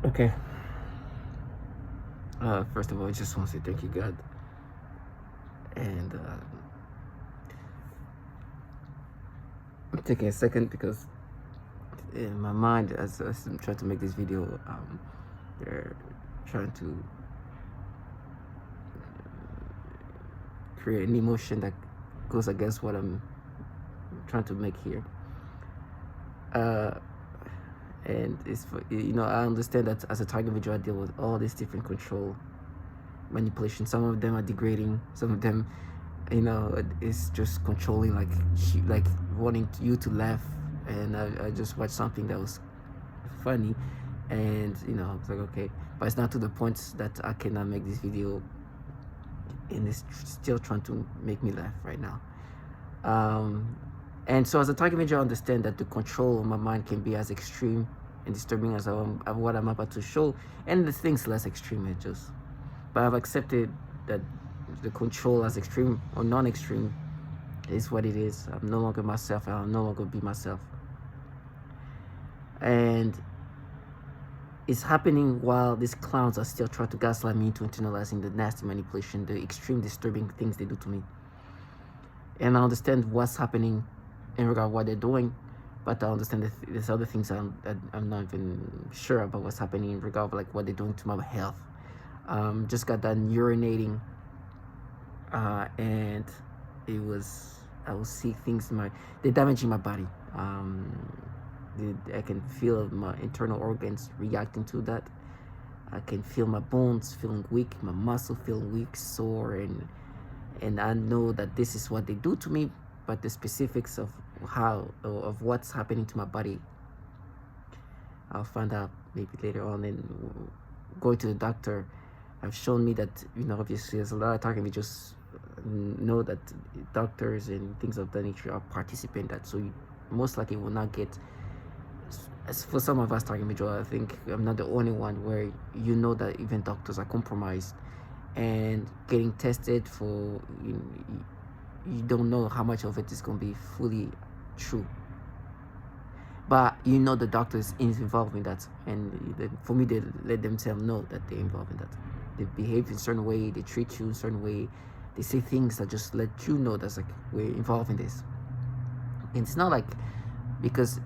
Okay. First of all, I just want to say thank you, God. And I'm taking a second because in my mind, as I'm trying to make this video, they're trying to create an emotion that goes against what I'm trying to make here. And it's for, I understand that as a target video, I deal with all these different control manipulation. Some of them are degrading. Some of them, it's just controlling, like wanting you to laugh. And I just watched something that was funny, and I was like, okay, but it's not to the point that I cannot make this video, and it's still trying to make me laugh right now. And so as a target manager, I understand that the control of my mind can be as extreme and disturbing as what I'm about to show, and the things less extreme, but I've accepted that the control as extreme or non-extreme is what it is. I'm no longer myself. I'll no longer be myself. And it's happening while these clowns are still trying to gaslight me into internalizing the nasty manipulation, the extreme disturbing things they do to me. And I understand what's happening in regard to what they're doing, but I understand that there's other things I'm not even sure about what's happening in regard to like what they're doing to my health. Just got done urinating, and I will see things they're damaging my body. I can feel my internal organs reacting to that. I can feel my bones feeling weak, my muscle feeling weak, sore, and I know that this is what they do to me, but the specifics of what's happening to my body, I'll find out maybe later on. And going to the doctor have shown me that, obviously there's a lot of talking. We just know that doctors and things of that nature are participating in that, so you most likely will not get. As for some of us target major, I think I'm not the only one where that even doctors are compromised and getting tested for, you don't know how much of it is going to be fully true, but the doctor is involved in that, and for me, they let themselves know that they're involved in that. They behave in a certain way, they treat you in a certain way, they say things that just let you know that's like, we're involved in this. And it's not like, because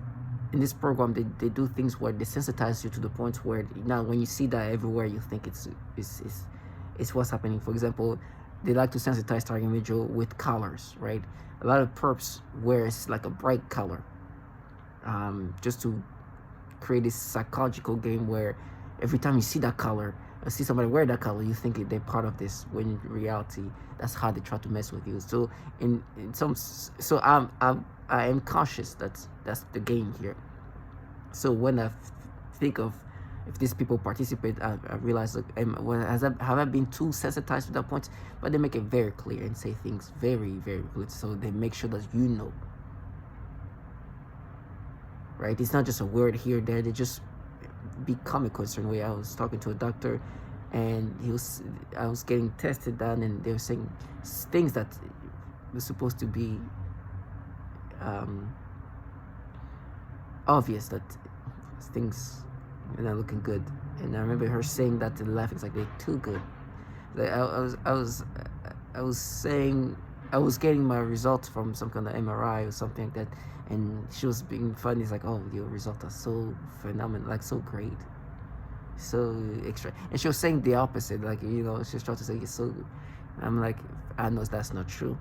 in this program they do things where they sensitize you to the point where now when you see that everywhere, you think it's what's happening. For example, they like to sensitize target individual with colors, right? A lot of perps wears like a bright color, just to create this psychological game where every time you see that color, or see somebody wear that color, you think they're part of this, when in reality that's how they try to mess with you. So I am cautious that that's the game here. So when I think of if these people participate, I realize, like, have I been too sensitized to that point? But they make it very clear and say things very, very good, so they make sure that right? It's not just a word here or there. They just be comical in a certain way. I was talking to a doctor, and I was getting tested done, and they were saying things that were supposed to be obvious, that things are not looking good. And I remember her saying that and laughing. It's like, they're too good. Like I was saying I was getting my results from some kind of MRI or something like that, and she was being funny. It's like, oh, your results are so phenomenal, like so great, so extra. And she was saying the opposite, like, she was trying to say it's so good. I'm like, I know that's not true.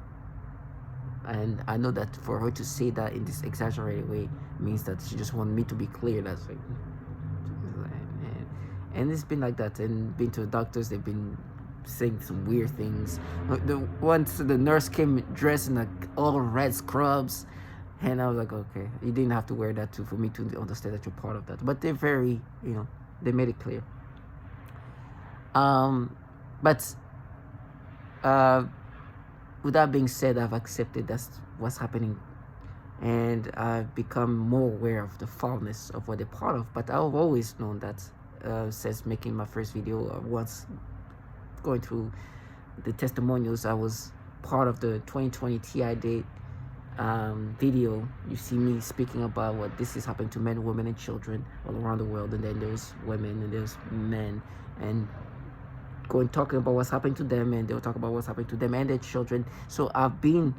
And I know that for her to say that in this exaggerated way means that she just wanted me to be clear. That's like, and it's been like that. And been to the doctors, they've been saying some weird things. Once the nurse came dressed in like all red scrubs, and I was like, okay, you didn't have to wear that for me to understand that you're part of that. But they're very, they made it clear. But with that being said, I've accepted that's what's happening, and I've become more aware of the foulness of what they're part of. But I've always known that, since making my first video, once going through the testimonials, I was part of the 2020 TI date. video, you see me speaking about what this is happening to men, women, and children all around the world, and then there's women and there's men, and going talking about what's happening to them, and they'll talk about what's happening to them and their children. So I've been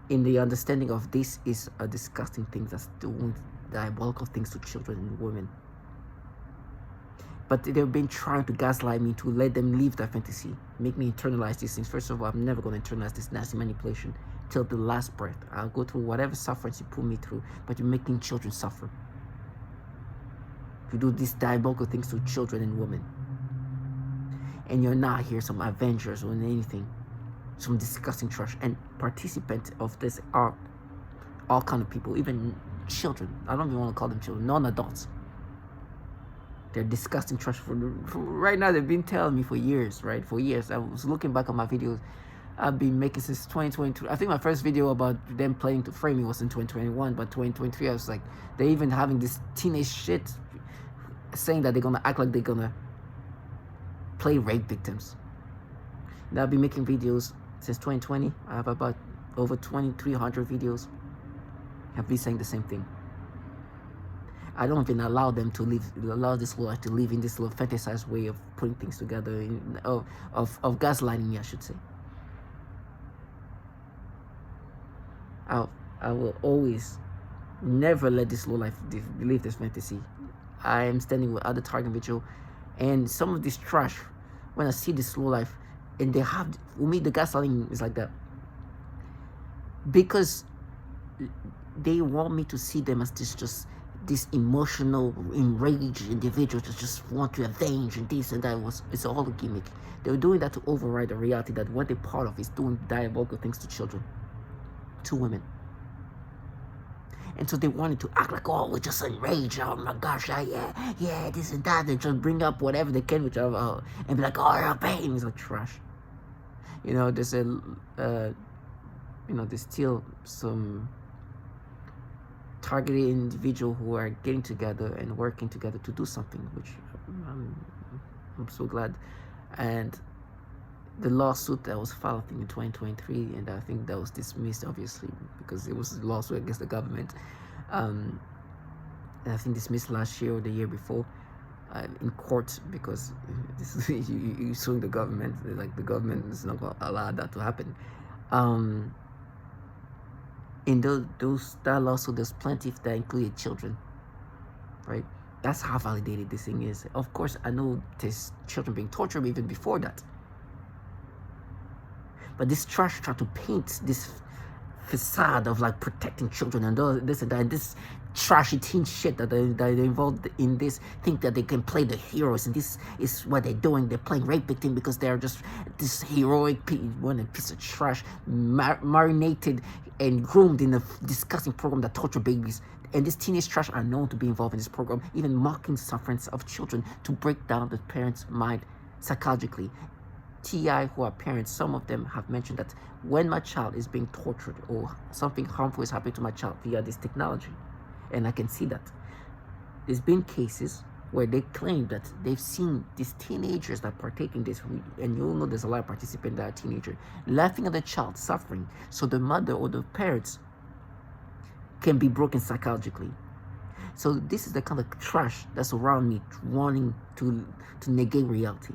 in the understanding of this is a disgusting thing that's doing diabolical things to children and women. But they've been trying to gaslight me to let them live that fantasy, make me internalize these things. First of all, I'm never going to internalize this nasty manipulation till the last breath. I'll go through whatever sufferance you put me through, but you're making children suffer. You do these diabolical things to children and women. And you're not here some avengers or anything, some disgusting trash. And participants of this are all kind of people, even children. I don't even want to call them children, non-adults. They're disgusting trash. For right now, they've been telling me for years, right? For years. I was looking back on my videos I've been making since 2022. I think my first video about them playing to frame me was in 2021, but 2023, I was like, they're even having this teenage shit saying that they're gonna act like they're gonna play rape victims. And I've been making videos since 2020. I have about over 2,300 videos. I've been saying the same thing. I don't even allow them to allow this life to live in this little fantasized way of putting things together, of gaslighting me, I should say. I will always never let this low life live this fantasy. I am standing with other target individual, and some of this trash, when I see this low life, and they have, for me, the gaslighting is like that. Because they want me to see them as this emotional, enraged individual that just want to avenge and this and that. It's all a gimmick. They were doing that to override the reality that what they're part of is doing diabolical things to children, to women. And so they wanted to act like, oh, we're just enraged. Oh my gosh, yeah, this and that. They just bring up whatever they can, and be like, oh, you're pain. It's like trash. You know, there's there's still some targeted individual who are getting together and working together to do something, which I'm so glad. And the lawsuit that was filed in 2023, and I think that was dismissed, obviously, because it was a lawsuit against the government. And I think dismissed last year or the year before in court, because this is, you suing the government. Like, the government is not going to allow that to happen. In that lawsuit, there's plenty that included children, right? That's how validated this thing is. Of course, I know there's children being tortured even before that. But this trash tried to paint this facade of like protecting children and this and that, and this trashy teen shit that they're involved in this, think that they can play the heroes, and this is what they're doing. They're playing rape victim because they're just this heroic piece of trash, marinated and groomed in a disgusting program that torture babies. And these teenage trash are known to be involved in this program, even mocking sufferance of children to break down the parents' mind psychologically. TI, who are parents, some of them have mentioned that when my child is being tortured or something harmful is happening to my child via this technology, and I can see that, there's been cases where they claim that they've seen these teenagers that partake in this, and you'll know there's a lot of participants that are teenagers, laughing at the child suffering, so the mother or the parents can be broken psychologically. So this is the kind of trash that's around me, wanting to negate reality.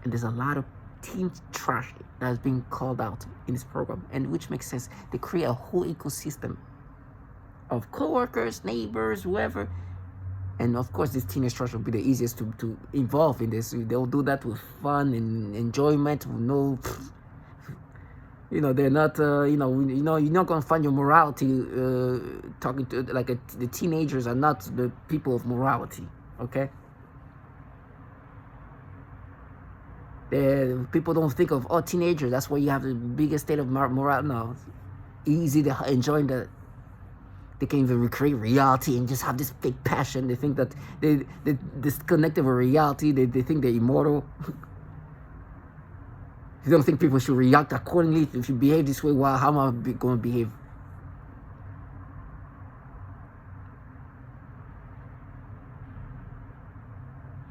And there's a lot of teen trash that is being called out in this program, and which makes sense. They create a whole ecosystem of coworkers, neighbors, whoever. And of course, this teenage trash will be the easiest to involve in this. They'll do that with fun and enjoyment, with no, they're not, you're not gonna find your morality talking to the teenagers are not the people of morality, okay? People don't think of, oh, teenagers, that's where you have the biggest state of morale. No, easy to enjoy that. They can even recreate reality and just have this big passion. They think that they're disconnected with reality. They think they're immortal. You don't think people should react accordingly? If you behave this way, well, how am I going to behave?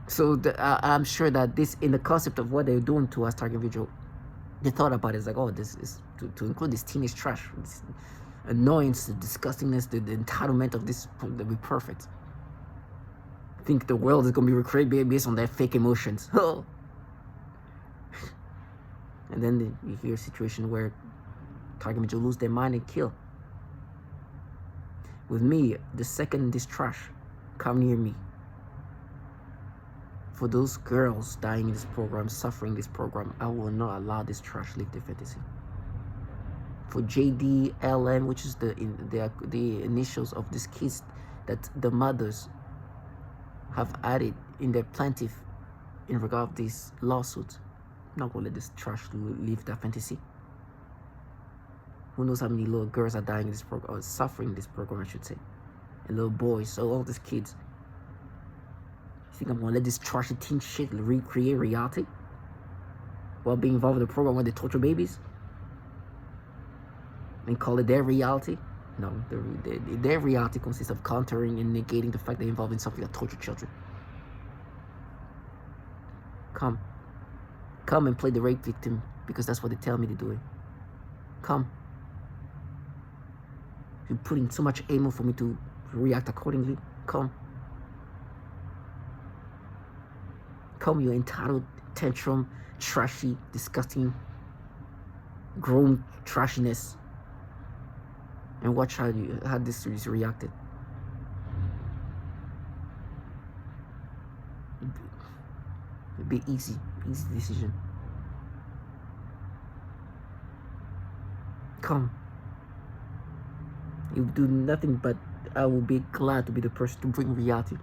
So I'm sure that this, in the concept of what they're doing to us, target individual, The thought about it is like, oh, this is to include this teenage trash, this annoyance, the disgustingness, the entitlement of this that be perfect. Think the world is gonna be recreated based on their fake emotions. Oh. And then you hear a situation where target major lose their mind and kill. With me, the second this trash come near me, for those girls dying in this program, suffering this program, I will not allow this trash live their fantasy. For JDLM, which is the initials of these kids that the mothers have added in their plaintiff in regard of this lawsuit, I'm not gonna let this trash live that fantasy. Who knows how many little girls are dying in this program, or suffering in this program, I should say, and little boys. So all these kids. You think I'm gonna let this trashy teen shit recreate reality while being involved in the program where they torture babies and call it their reality? No, their reality consists of countering and negating the fact they're involved in something that tortures children. Come and play the rape victim, because that's what they tell me to do. Come. You're putting so much ammo for me to react accordingly. Come, you entitled, tantrum, trashy, disgusting, grown trashiness, and watch how this is reacted. It'd be easy decision. Come. You do nothing but I will be glad to be the person to bring reality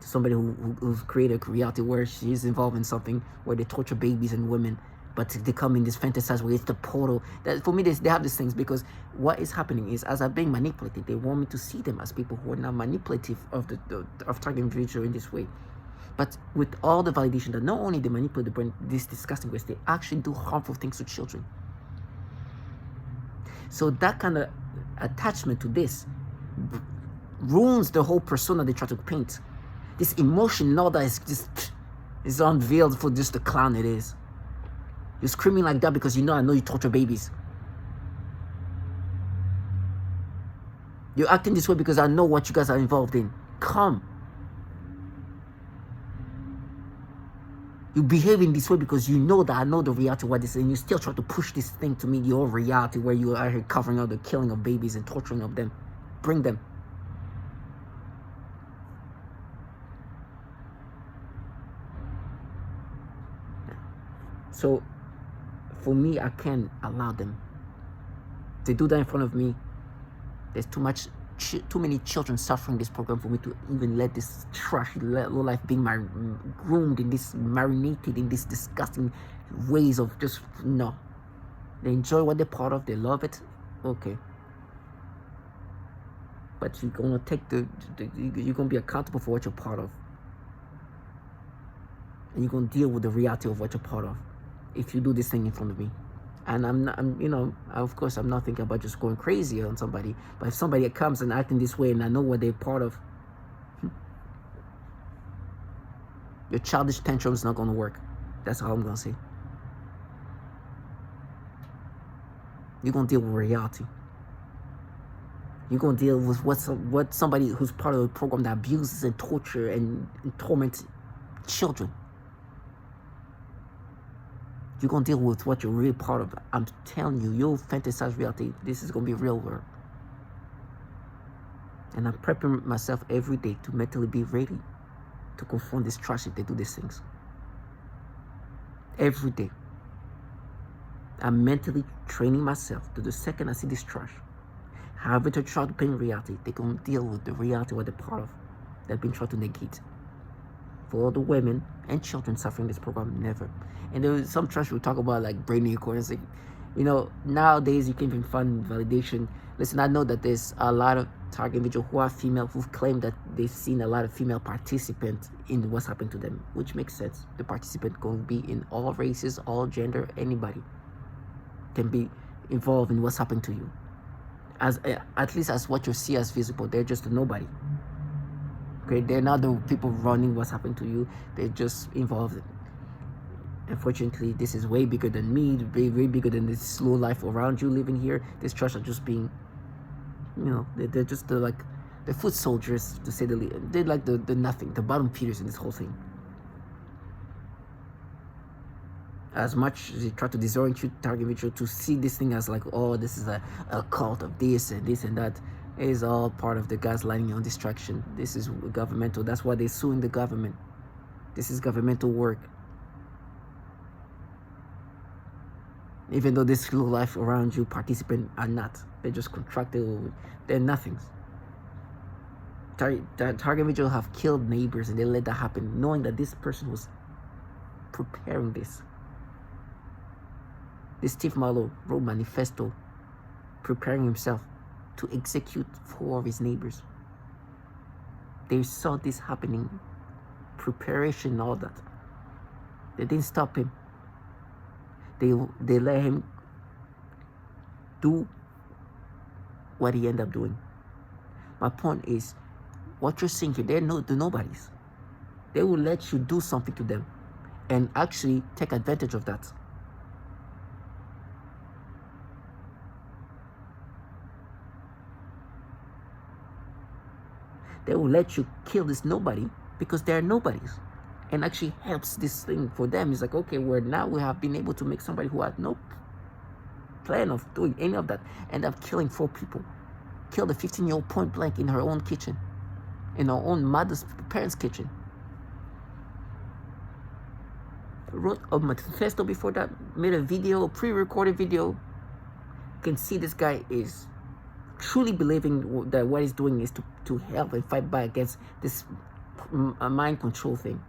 to somebody who's created a reality where she is involved in something where they torture babies and women, but they come in this fantasized way. It's the portal. That for me, they have these things because what is happening is, as I'm being manipulated, they want me to see them as people who are now manipulative of of targeting individual in this way. But with all the validation that not only they manipulate the brain this disgusting ways, they actually do harmful things to children. So that kind of attachment to this ruins the whole persona they try to paint. This emotion, all that is just is unveiled for just the clown it is. You're screaming like that because I know you torture babies. You're acting this way because I know what you guys are involved in. Come. You behave in this way because you know that I know the reality of what this is, and you still try to push this thing to me, your reality, where you are covering up the killing of babies and torturing of them. Bring them. So, for me, I can't allow them. They do that in front of me. There's too many children suffering this program for me to even let this trashy low life being groomed in this, marinated in this disgusting ways of just, no. They enjoy what they're part of, they love it, okay. But you're gonna take you're gonna be accountable for what you're part of. And you're gonna deal with the reality of what you're part of if you do this thing in front of me. And of course, I'm not thinking about just going crazy on somebody. But if somebody comes and acting this way and I know what they're part of, your childish tantrum is not going to work. That's all I'm going to say. You're going to deal with reality. You're going to deal with what somebody who's part of a program that abuses and torture and torments children. You're going to deal with what you're really part of. I'm telling you, you'll fantasize reality. This is going to be real world. And I'm prepping myself every day to mentally be ready to confront this trash if they do these things. Every day. I'm mentally training myself to the second I see this trash. However to try to paint reality, they're going to deal with the reality what they're part of. They've been trying to negate. For all the women and children suffering this program, never. And there was some trash we talk about, like brain equals. Like, nowadays you can even find validation. Listen, I know that there's a lot of target individuals who are female who've claimed that they've seen a lot of female participants in what's happened to them, which makes sense. The participant can be in all races, all gender, anybody can be involved in what's happened to you. As at least as what you see as visible, they're just a nobody. Okay, they're not the people running what's happened to you. They're just involved. Unfortunately, this is way bigger than me, way bigger than this slow life around you living here. These trash are just being, they're just the foot soldiers, to say the least. They're like the nothing, the bottom feeders in this whole thing. As much as they try to disorient you, target video, to see this thing as like, oh, this is a cult of this and that, it is all part of the gaslighting and distraction. This is governmental. That's why they're suing the government. This is governmental work. Even though this little life around you participant are not. They're just contracted. They're nothings. Target video have killed neighbors, and they let that happen, knowing that this person was preparing this. This Steve Marlowe wrote manifesto, preparing himself to execute 4 of his neighbors. They saw this happening, preparation and all that. They didn't stop him. They let him do what he ended up doing. My point is, what you're seeing here, they're nobodies. They will let you do something to them and actually take advantage of that. They will let you kill this nobody because they're nobodies, and actually helps this thing for them. It's like, okay, now we have been able to make somebody who had no plan of doing any of that end up killing 4 people. Killed a 15-year-old point blank in her own kitchen, in her own mother's parents' kitchen. Wrote a manifesto before that, made a video, a pre-recorded video. You can see this guy is truly believing that what he's doing is to help and fight back against this mind control thing.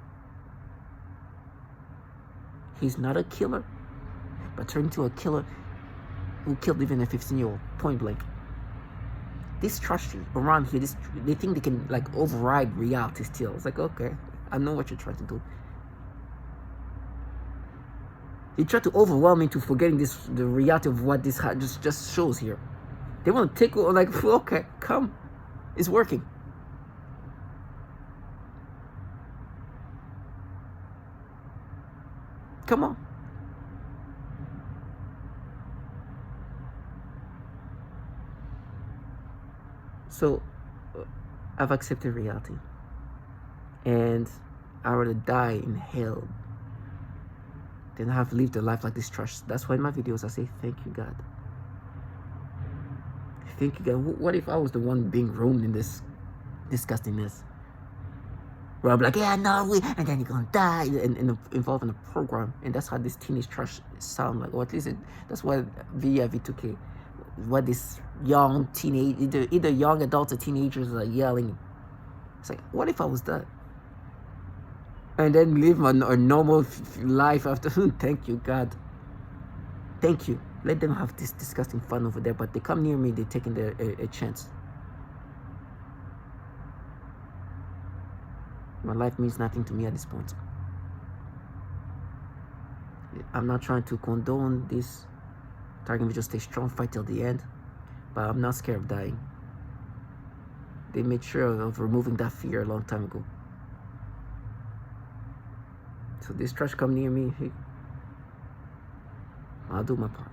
He's not a killer, but turned into a killer who killed even a 15-year-old point blank. This trash around here, they think they can like override reality still. It's like, okay, I know what you're trying to do. You try to overwhelm me to forgetting the reality of what this just shows here. They want to take, like, okay, come. It's working. Come on. So, I've accepted reality. And I'd rather die in hell than have lived a life like this trash. That's why in my videos I say, thank you, God. Thank you, God. What if I was the one being roamed in this disgustingness? Where I'm like, yeah, no, and then you're gonna die, and involved in a program. And that's how this teenage trash sound like, or at least that's what V2K, what this young teenage, either young adults or teenagers are yelling. It's like, what if I was that? And then live a normal life after. Thank you, God. Thank you. Let them have this disgusting fun over there, but they come near me, they're taking a chance. My life means nothing to me at this point. I'm not trying to condone this. Target video, stay strong, fight till the end. But I'm not scared of dying. They made sure of removing that fear a long time ago. So this trash come near me, hey, I'll do my part.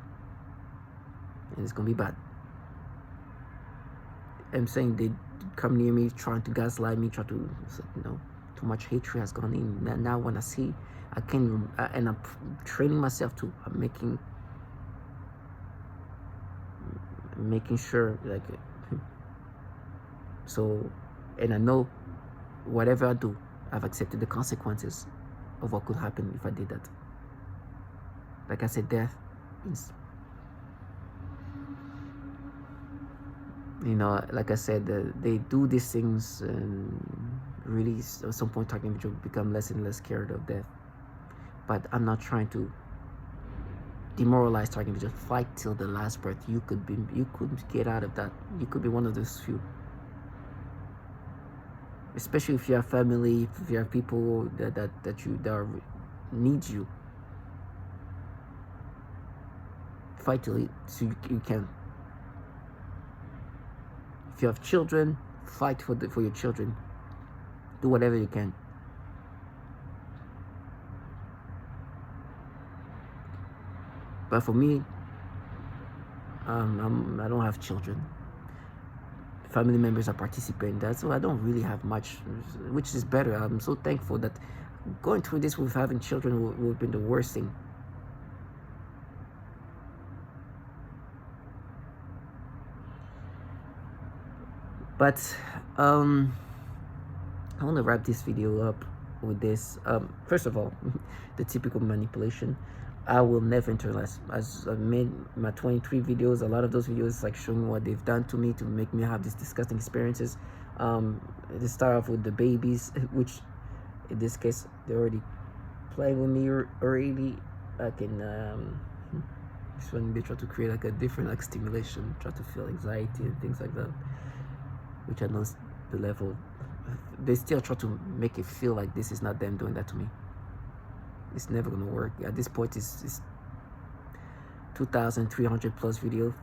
And it's gonna be bad. I'm saying they come near me, trying to gaslight me, try to, too much hatred has gone in. Now when I see, I can, and I'm training myself to, I'm making sure, like, so, and I know whatever I do, I've accepted the consequences of what could happen if I did that. Like I said, death is, like I said, they do these things, and really at some point talking to become less and less scared of death. But I'm not trying to demoralize targeting, just fight till the last breath. You could get out of that. You could be one of those few. Especially if you have family, if you have people that need you. Fight till so you can. If you have children, fight for your children. Do whatever you can. But for me, I don't have children. Family members are participating in that, so I don't really have much, which is better. I'm so thankful that going through this with having children would have been the worst thing. But I want to wrap this video up with this. First of all, the typical manipulation. I will never internalize. As I made my 23 videos, a lot of those videos like showing what they've done to me to make me have these disgusting experiences. They start off with the babies, which in this case they're already playing with me already. I can this one they try to create like a different like stimulation, try to feel anxiety and things like that, which I know the level. They still try to make it feel like this is not them doing that to me. It's never gonna work. At this point, it's 2,300 plus videos.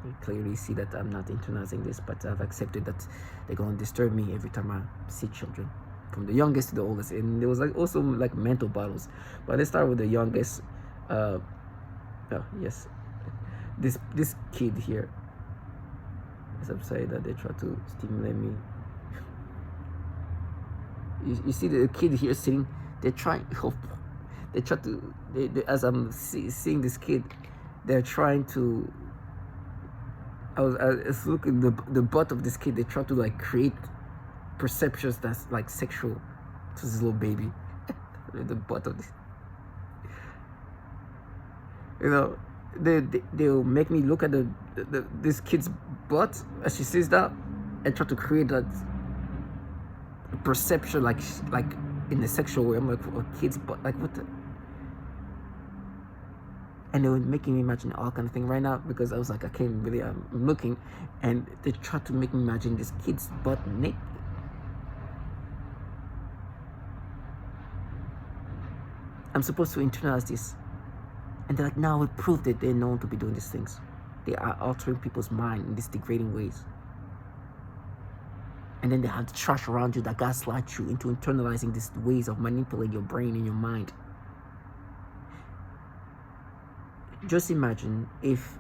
You clearly see that I'm not internalizing this, but I've accepted that they're gonna disturb me every time I see children, from the youngest to the oldest. And there was like also like mental battles. But let's start with the youngest. Oh yes, this kid here. As I'm saying that they try to stimulate me. You see the kid here sitting. They try to. As I'm seeing this kid, they're trying to. I was looking the butt of this kid. They try to like create perceptions that's like sexual to this little baby. The butt of this. You know, they'll make me look at this kid's butt as she says that, and try to create that perception like in the sexual way. I'm like, a kid's butt, like what the. And they were making me imagine all kind of thing right now, because I was like, I can't really, I'm looking, and they tried to make me imagine this kid's butt naked. I'm supposed to internalize this. And they're like, now we prove that they're known to be doing these things. They are altering people's mind in these degrading ways. And then they have the trash around you that gaslight you into internalizing these ways of manipulating your brain and your mind. Just imagine if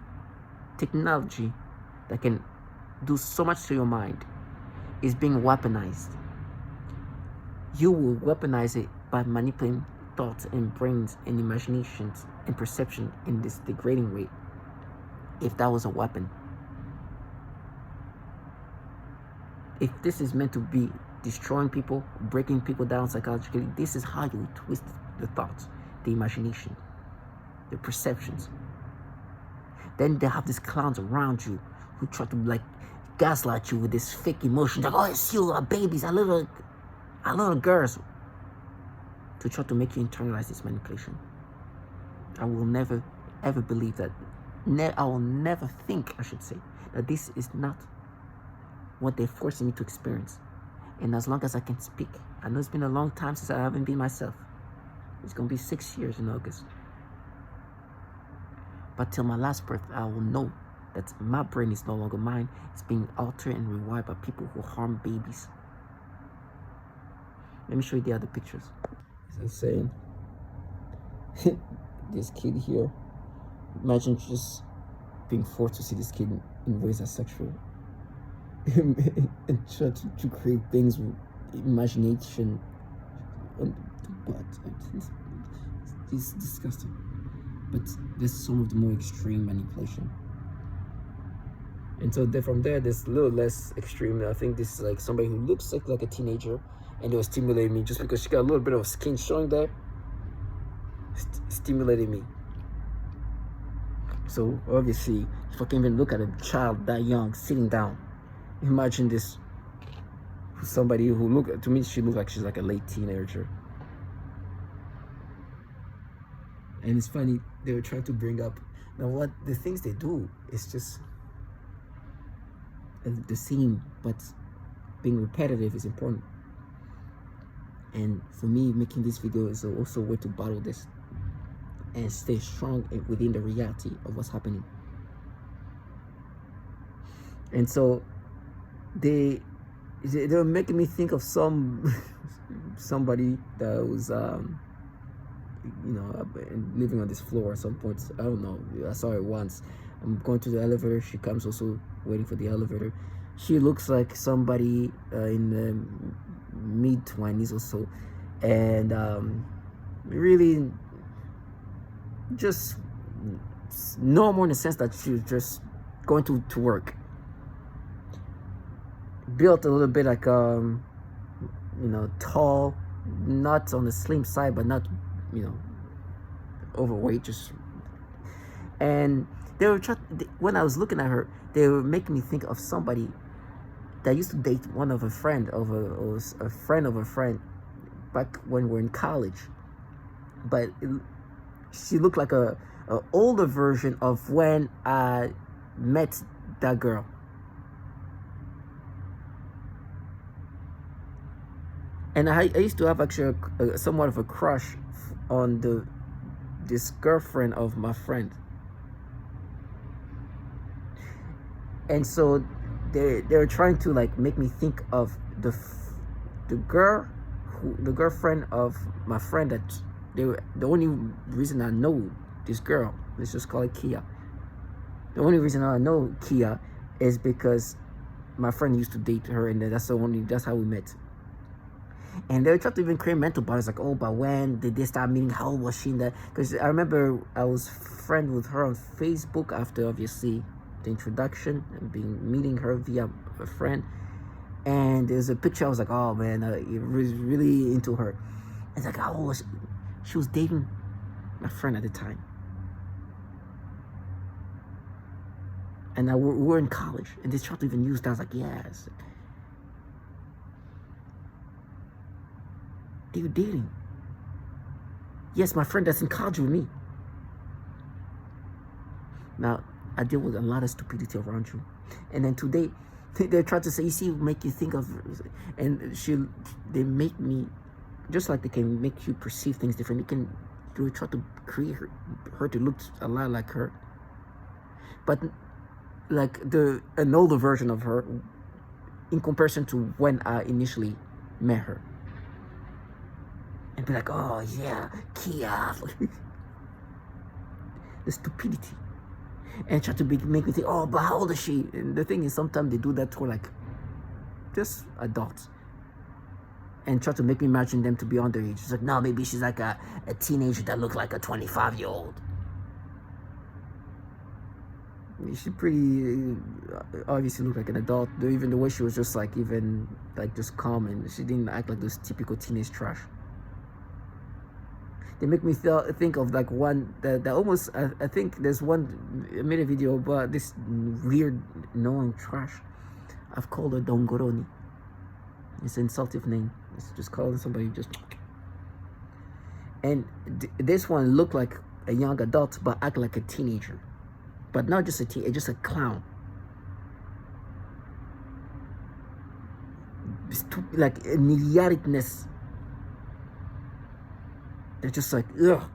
technology that can do so much to your mind is being weaponized. You will weaponize it by manipulating thoughts and brains and imaginations and perception in this degrading way. If that was a weapon. If this is meant to be destroying people, breaking people down psychologically, this is how you twist the thoughts, the imagination, the perceptions. Then they have these clowns around you who try to like gaslight you with this fake emotion, like, oh, it's you, our babies, our little girls, to try to make you internalize this manipulation. I will never ever believe that. I will never think, I should say, that this is not what they're forcing me to experience. And as long as I can speak, I know it's been a long time since I haven't been myself. It's gonna be 6 years in August. But till my last breath, I will know that my brain is no longer mine. It's being altered and rewired by people who harm babies. Let me show you the other pictures. As I'm saying, this kid here, imagine just being forced to see this kid in ways that's sexual. And try to create things with imagination. But it's disgusting. But there's some of the more extreme manipulation. And so from there, there's a little less extreme. I think this is like somebody who looks like a teenager, and they were stimulating me just because she got a little bit of skin showing there. Stimulating me. So obviously, if I can even look at a child that young sitting down, imagine this. Somebody who to me, she looks like she's like a late teenager. And it's funny, they were trying to bring up, now what the things they do is just the same, but being repetitive is important. And for me, making this video is also a way to battle this and stay strong within the reality of what's happening. And so they were making me think of somebody that was living on this floor at some point. I don't know. I saw her once. I'm going to the elevator. She comes also waiting for the elevator. She looks like somebody in the mid-20s or so, and really just normal in the sense that she was just going to work. Built a little bit like tall, not on the slim side, but not overweight, just. And they were when I was looking at her, they were making me think of somebody that used to date one of a friend of a friend of a friend back when we were in college. But she looked like a older version of when I met that girl. And I used to have actually somewhat of a crush on this girlfriend of my friend. And so they're trying to like make me think of the girlfriend of my friend, that the only reason I know this girl, let's just call it Kia. The only reason I know Kia is because my friend used to date her, and that's how we met. And they were trying to even create mental bodies, like, oh, but when did they start meeting? How old was she in that? Because I remember I was friend with her on Facebook after, obviously, the introduction and meeting her via a friend. And there's a picture. I was like, oh man, I was really into her. It's like, how old was she? She was dating my friend at the time. And we were in college, and they tried to even use that. I was like, yes. They were dating. Yes, my friend that's in college with me. Now, I deal with a lot of stupidity around you. And then today, they try to say, you see, make you think of, and they make me, just like they can make you perceive things differently, they try to create her to look a lot like her. But like an older version of her in comparison to when I initially met her. And be like, oh yeah, Kia. The stupidity. And try to make me think, oh, but how old is she? And the thing is, sometimes they do that to like just adults. And try to make me imagine them to be underage. It's like, no, maybe she's like a teenager that looks like a 25-year-old. She pretty obviously looked like an adult. Even the way she was just like, even like just calm, and she didn't act like those typical teenage trash. They make me think of like one that almost, I think there's one, I made a video about this weird knowing trash. I've called her Dongoroni. It's an insultive name. It's just calling somebody just. And this one looked like a young adult, but act like a teenager. But not just a teenager, just a clown. Like a idioticness. They're just like, ugh.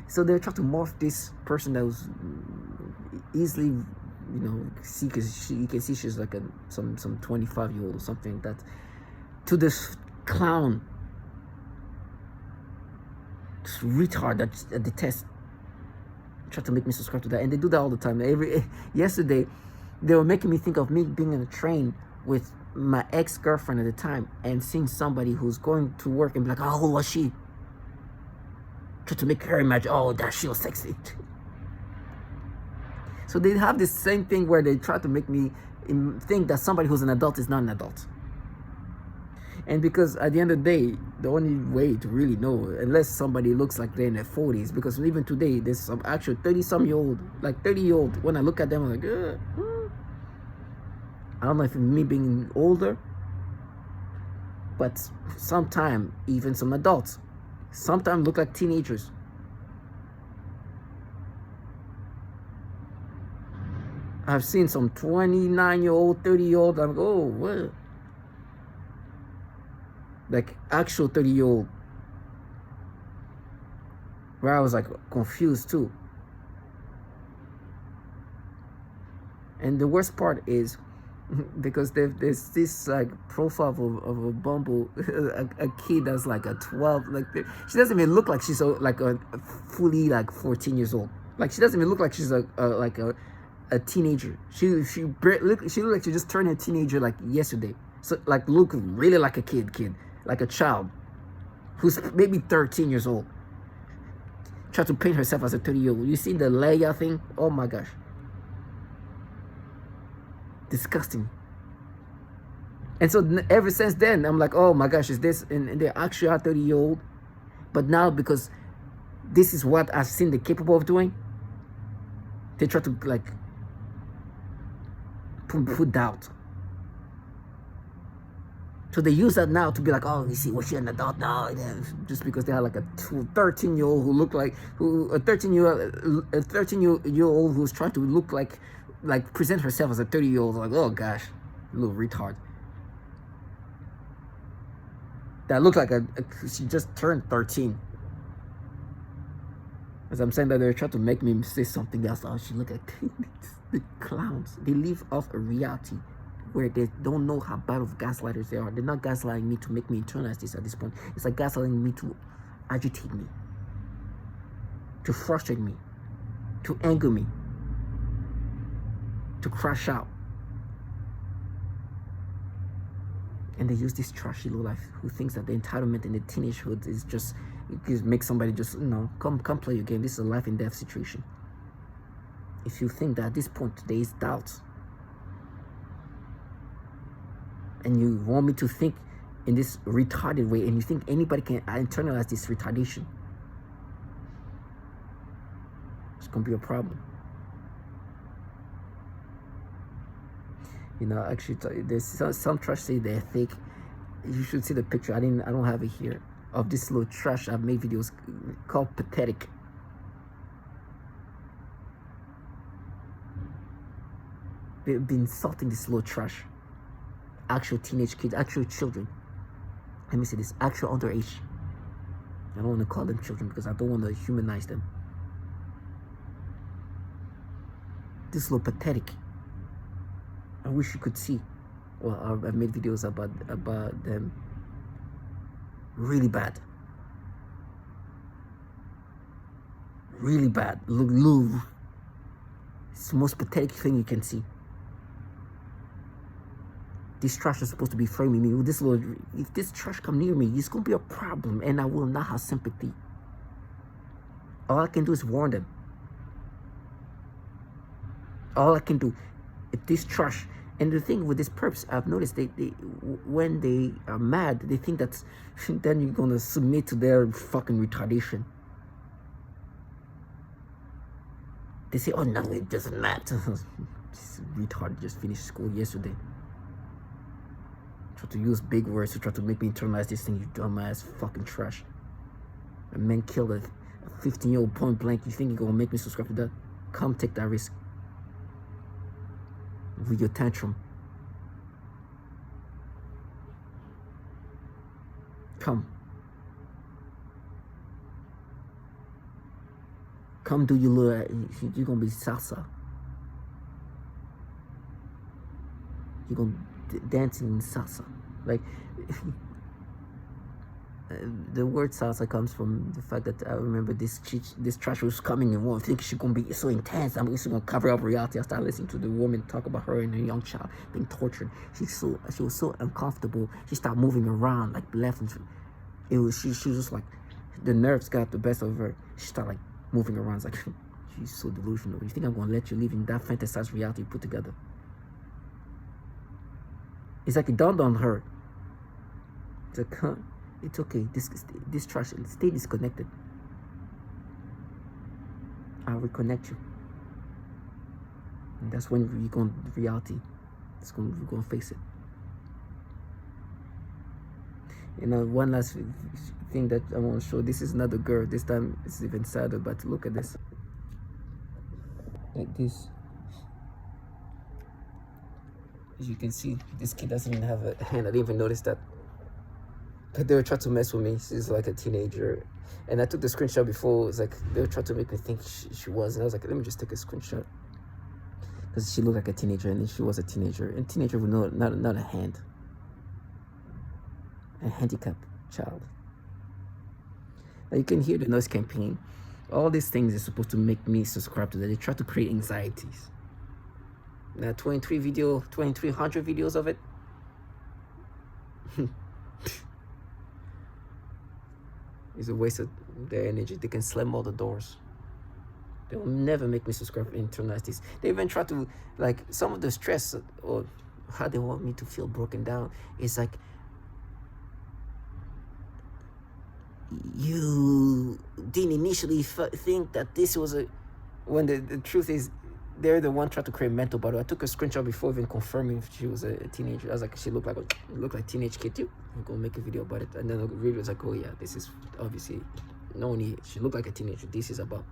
So they're trying to morph this person that was easily, see, because you can see she's like some 25-year-old or something like that, to this clown, this retard that I detest. Try to make me subscribe to that, and they do that all the time. Yesterday, they were making me think of me being on a train with my ex-girlfriend at the time, and seeing somebody who's going to work and be like, how old was she? Try to make her imagine, oh, that she was sexy. So they have this same thing where they try to make me think that somebody who's an adult is not an adult. And because at the end of the day, the only way to really know, unless somebody looks like they're in their 40s, because even today, there's some actual 30-some-year-old, like 30-year-old, when I look at them, I'm like, I don't know if it's me being older, but sometimes even some adults, sometimes look like teenagers. I've seen some 29-year-old, 30-year-old, I'm like, oh, what? Like actual 30-year-old, where I was like confused too. And the worst part is because there's this like profile of a Bumble, a kid that's like a 12, like she doesn't even look like she's like a fully like 14 years old. Like she doesn't even look like she's like a teenager. She looked like she just turned a teenager like yesterday. So like look really like a kid, like a child who's maybe 13 years old. Try to paint herself as a 30-year-old. You see the Leia thing? Oh my gosh. Disgusting. And so ever since then, I'm like, oh my gosh, is this? And they're actually a 30-year-old. But now, because this is what I've seen they're capable of doing, they try to like put doubt. So they use that now to be like, oh, you see, was she an adult now? Just because they had like a 13-year-old who looked like a 13-year-old who's trying to look like present herself as a 30-year-old. Like, oh gosh, little retard. That looked like she just turned 13. As I'm saying that, they're trying to make me say something else. Oh, she look at the clowns. They live off a reality where they don't know how bad of gaslighters they are. They're not gaslighting me to make me internalize this at this point. It's like gaslighting me to agitate me, to frustrate me, to anger me, to crash out. And they use this trashy low life who thinks that the entitlement in the teenagehood is just, it makes somebody just, come play your game. This is a life and death situation. If you think that at this point there is doubt, and you want me to think in this retarded way, and you think anybody can internalize this retardation, it's gonna be a problem. Actually, there's some trash say they're fake. You should see the picture. I don't have it here, of this little trash. I've made videos called Pathetic. They've been insulting this little trash. Actual teenage kids, actual children. Let me say this, actual underage. I don't want to call them children because I don't want to humanize them. This little pathetic. I wish you could see. Well, I've made videos about them. Really bad. Really bad. Look. It's the most pathetic thing you can see. This trash is supposed to be framing me. If this trash come near me, it's gonna be a problem, and I will not have sympathy. All I can do is warn them. All I can do. If this trash, and the thing with this perps, I've noticed they when they are mad, they think that then you're gonna submit to their fucking retardation. They say, oh no, it doesn't matter. This retard just finished school yesterday. Try to use big words to try to make me internalize this thing, you dumbass fucking trash. A man killed a 15-year-old point blank. You think you're gonna make me subscribe to that? Come take that risk. With your tantrum. Come do your little, you're gonna be salsa. You're gonna dancing in salsa. Like, the word salsa comes from the fact that I remember this trash was coming and I think she's gonna be so intense. I'm just gonna cover up reality. I started listening to the woman talk about her and her young child being tortured. She was so uncomfortable. She started moving around like left and she was just like, the nerves got the best of her. She started like moving around. It's like, she's so delusional. You think I'm gonna let you live in that fantasized reality you put together? It's like it dawned on her. It's like, huh, it's okay. This trash, stay disconnected. I'll reconnect you. And that's when you're going to reality. We're going to face it. One last thing that I want to show. This is another girl. This time it's even sadder, but look at this. Like this. As you can see, this kid doesn't even have a hand. I didn't even notice that. But they were trying to mess with me. She's like a teenager. And I took the screenshot before. It's like they were trying to make me think she was. And I was like, let me just take a screenshot. because she looked like a teenager, and she was a teenager, and teenager with not a hand, a handicapped child. Now you can hear the noise campaign. All these things are supposed to make me subscribe to that. They try to create anxieties. Now 2300 videos of it. It's a waste of their energy. They can slam all the doors. They will never make me subscribe and internalize this. They even try to, like, some of the stress or how they want me to feel broken down is like, you didn't initially think that this was a, when the truth is they're the one trying to create mental battle. I took a screenshot before even confirming if she was a teenager. I was like, she looked like teenage kid too. I'm gonna make a video about it. And then the video was like, oh yeah, this is obviously no need. She looked like a teenager. This is about,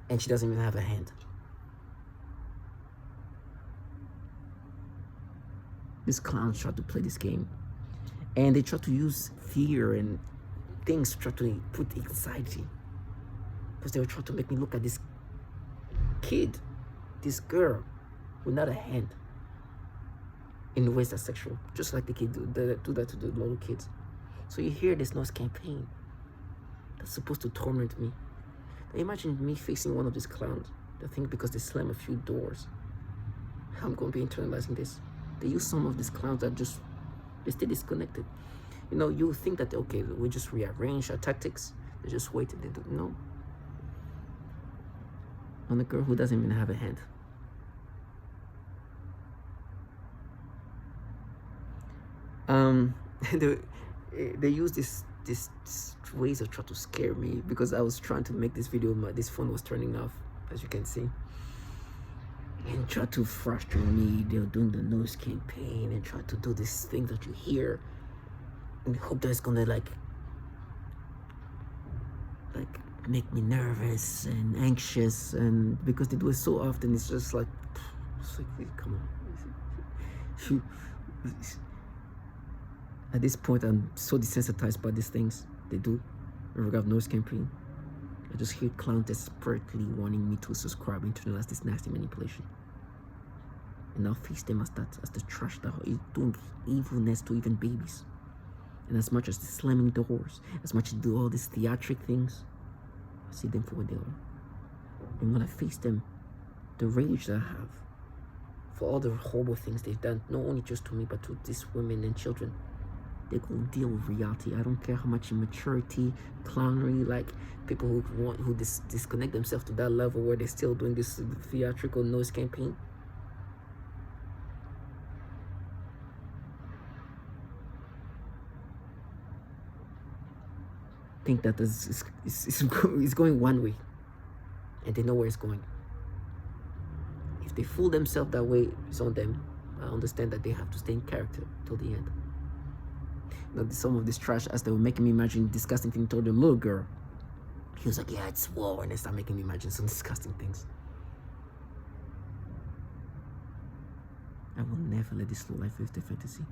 and she doesn't even have a hand. These clowns try to play this game, and they try to use fear and things to try to put anxiety, because they were trying to make me look at this kid, this girl with not a hand, in ways that's sexual, just like the kid do that to the little kids. So you hear this noise campaign that's supposed to torment me. Now imagine me facing one of these clowns that think because they slam a few doors, I'm going to be internalizing this. They use some of these clowns that just, they stay disconnected. You know, you think that, okay, we just rearrange our tactics. They just wait and they do. No. On a girl who doesn't even have a hand. They use this ways of trying to scare me, because I was trying to make this video, this phone was turning off, as you can see, and try to frustrate me. They're doing the noise campaign and try to do this thing that you hear, and hope that it's gonna like make me nervous and anxious, and because they do it so often, it's like come on. At this point, I'm so desensitized by these things they do. When we have noise campaign, I just hear clowns desperately wanting me to subscribe, internalize this nasty manipulation, and I'll face them as the trash that is doing evilness to even babies. And as much as the slamming doors, as much as do all these theatric things, I see them for what they are. And when I face them, the rage that I have for all the horrible things they've done, not only just to me, but to these women and children, they gonna deal with reality. I don't care how much immaturity, clownery, like people who disconnect themselves to that level where they're still doing this theatrical noise campaign. Think that it's going one way, and they know where it's going. If they fool themselves that way, it's on them. I understand that they have to stay in character till the end. Now, some of this trash, as they were making me imagine disgusting things toward the little girl, he was like, yeah, it's war, and they start making me imagine some disgusting things. I will never let this low life live the fantasy.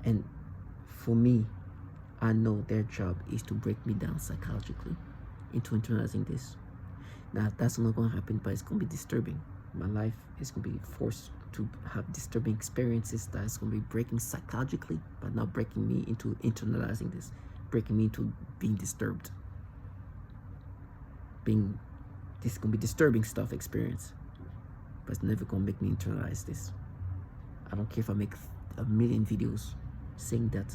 And for me, I know their job is to break me down psychologically into internalizing this. Now, that's not going to happen, but it's going to be disturbing. My life is going to be forced to have disturbing experiences that is going to be breaking psychologically, but not breaking me into internalizing this, breaking me into being disturbed. This is going to be disturbing stuff experience, but it's never going to make me internalize this. I don't care if I make a million videos saying that.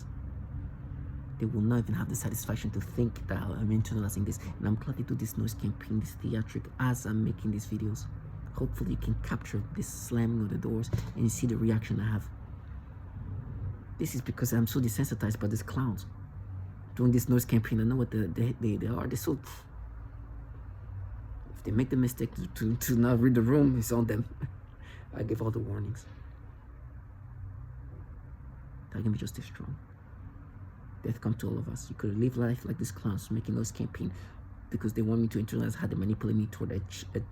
They will not even have the satisfaction to think that I'm internalizing this. And I'm glad they do this noise campaign, this theatric, as I'm making these videos. Hopefully you can capture this slamming of the doors and you see the reaction I have. This is because I'm so desensitized by these clowns doing this noise campaign. I know what they are. They're so, if they make the mistake to not read the room, it's on them. I give all the warnings. That can be just as strong. Death comes to all of us. You could live life like these clowns making noise campaign because they want me to internalize how they manipulate me toward a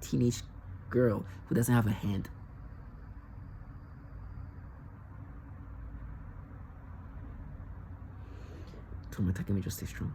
teenage girl who doesn't have a hand. So I'm attacking me just stay strong.